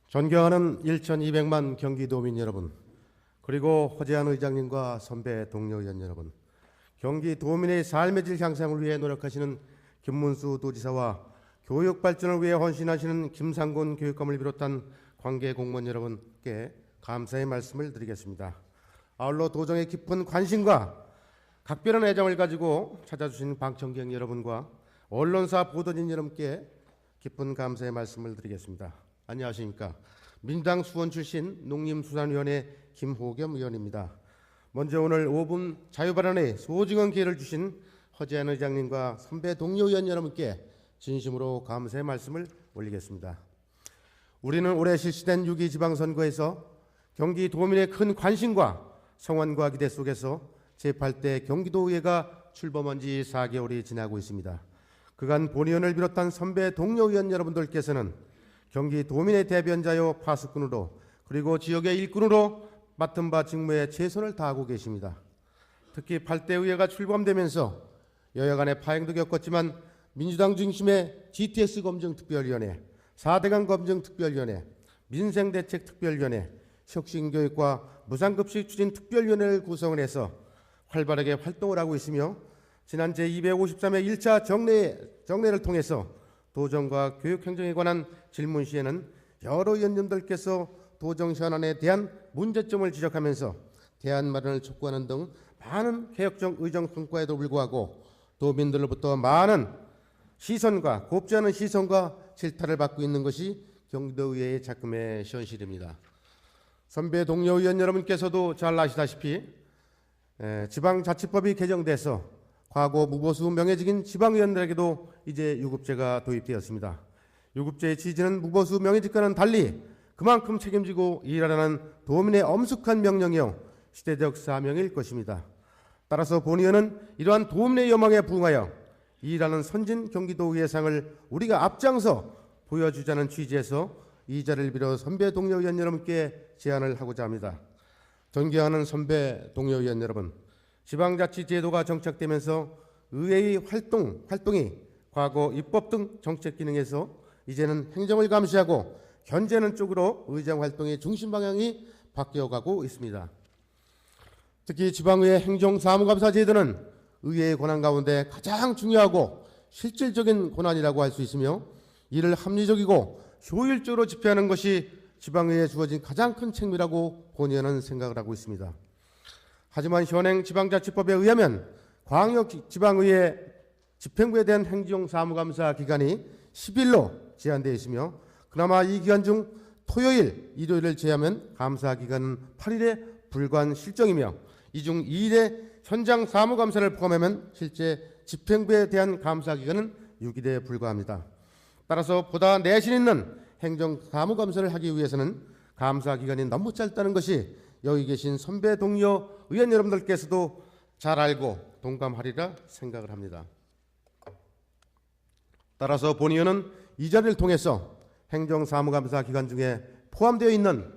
존경하는 1,200만 경기도민 여러분, 그리고 허재한 의장님과 선배 동료 의원 여러분, 경기도민의 삶의 질 향상을 위해 노력하시는 김문수 도지사와 교육 발전을 위해 헌신하시는 김상곤 교육감을 비롯한 관계 공무원 여러분께 감사의 말씀을 드리겠습니다. 아울러 도정의 깊은 관심과 각별한 애정을 가지고 찾아주신 방청객 여러분과 언론사 보도진 여러분께 깊은 감사의 말씀을 드리겠습니다. 안녕하십니까. 민주당 수원 출신 농림수산위원회 김호겸 의원입니다. 먼저 오늘 5분 자유발언의 소중한 기회를 주신 허재한 의장님과 선배 동료 의원 여러분께 진심으로 감사의 말씀을 올리겠습니다. 우리는 올해 실시된 6.2 지방선거에서 경기도민의 큰 관심과 성원과 기대 속에서 제8대 경기도의회가 출범한 지 4개월이 지나고 있습니다. 그간 본 의원을 비롯한 선배 동료 의원 여러분들께서는 경기도민의 대변자요 파수꾼으로 그리고 지역의 일꾼으로 맡은 바 직무에 최선을 다하고 계십니다. 특히 8대 의회가 출범되면서 여야 간의 파행도 겪었지만 민주당 중심의 GTS 검증특별위원회, 4대강 검증특별위원회, 민생대책특별위원회, 혁신교육과 무상급식 추진특별위원회를 구성을 해서 활발하게 활동을 하고 있으며 지난 제253회 1차 정례를 통해서 도정과 교육행정에 관한 질문 시에는 여러 의원님들께서 도정 현안에 대한 문제점을 지적하면서 대안 마련을 촉구하는 등 많은 개혁적 의정 성과에도 불구하고 도민들로부터 많은 시선과 곱지 않은 시선과 질타를 받고 있는 것이 경기도의회의 작금의 현실입니다. 선배 동료 의원 여러분께서도 잘 아시다시피 지방자치법이 개정돼서 과거 무보수 명예직인 지방의원들에게도 이제 유급제가 도입되었습니다. 유급제의 취지는 무보수 명예직과는 달리 그만큼 책임지고 일하라는 도민의 엄숙한 명령이요 시대적 사명일 것입니다. 따라서 본 의원은 이러한 도민의 요망에 부응하여 일하는 선진 경기도의회상을 우리가 앞장서 보여주자는 취지에서 이 자리를 빌어 선배 동료 의원 여러분께 제안을 하고자 합니다. 존경하는 선배 동료 의원 여러분, 지방자치 제도가 정착되면서 의회의 활동이 과거 입법 등 정책 기능에서 이제는 행정을 감시하고 견제하는 쪽으로 의정 활동의 중심 방향이 바뀌어가고 있습니다. 특히 지방의회 행정사무감사 제도는 의회의 권한 가운데 가장 중요하고 실질적인 권한이라고 할 수 있으며 이를 합리적이고 효율적으로 집행하는 것이 지방의회에 주어진 가장 큰 책무라고 본 의원은 생각을 하고 있습니다. 하지만 현행 지방자치법에 의하면 광역지방의회 집행부에 대한 행정사무감사 기간이 10일로 제한되어 있으며 그나마 이 기간 중 토요일, 일요일을 제외하면 감사 기간은 8일에 불과한 실정이며 이 중 2일의 현장 사무감사를 포함하면 실제 집행부에 대한 감사 기간은 6일에 불과합니다. 따라서 보다 내신 있는 행정사무감사를 하기 위해서는 감사 기간이 너무 짧다는 것이 여기 계신 선배 동료 의원 여러분들께서도 잘 알고 동감하리라 생각을 합니다. 따라서 본 의원은 이 자리를 통해서 행정사무감사 기간 중에 포함되어 있는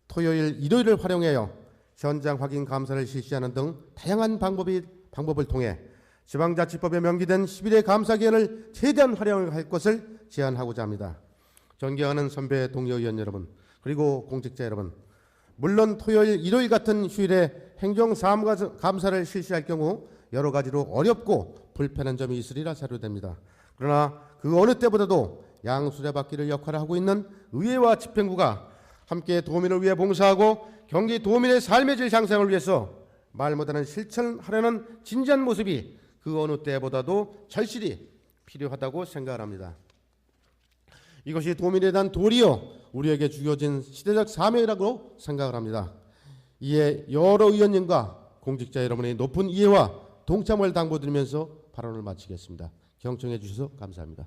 토요일, 일요일을 활용하여 현장 확인 감사를 실시하는 등 다양한 방법을 통해 지방자치법에 명기된 10일의 감사 기간을 최대한 활용할 것을 제안하고자 합니다. 존경하는 선배 동료 의원 여러분, 그리고 공직자 여러분, 물론 토요일, 일요일 같은 휴일에 행정사무감사를 실시할 경우 여러 가지로 어렵고 불편한 점이 있으리라 사료됩니다. 그러나 그 어느 때보다도 양수레바퀴를 역할을 하고 있는 의회와 집행부가 함께 도민을 위해 봉사하고 경기 도민의 삶의 질 향상을 위해서 말 못하는 실천하려는 진지한 모습이 그 어느 때보다도 절실히 필요하다고 생각을 합니다. 이것이 도민에 대한 도리여 우리에게 주어진 시대적 사명이라고 생각을 합니다. 이에 여러 의원님과 공직자 여러분의 높은 이해와 동참을 당부드리면서 발언을 마치겠습니다. 경청해 주셔서 감사합니다.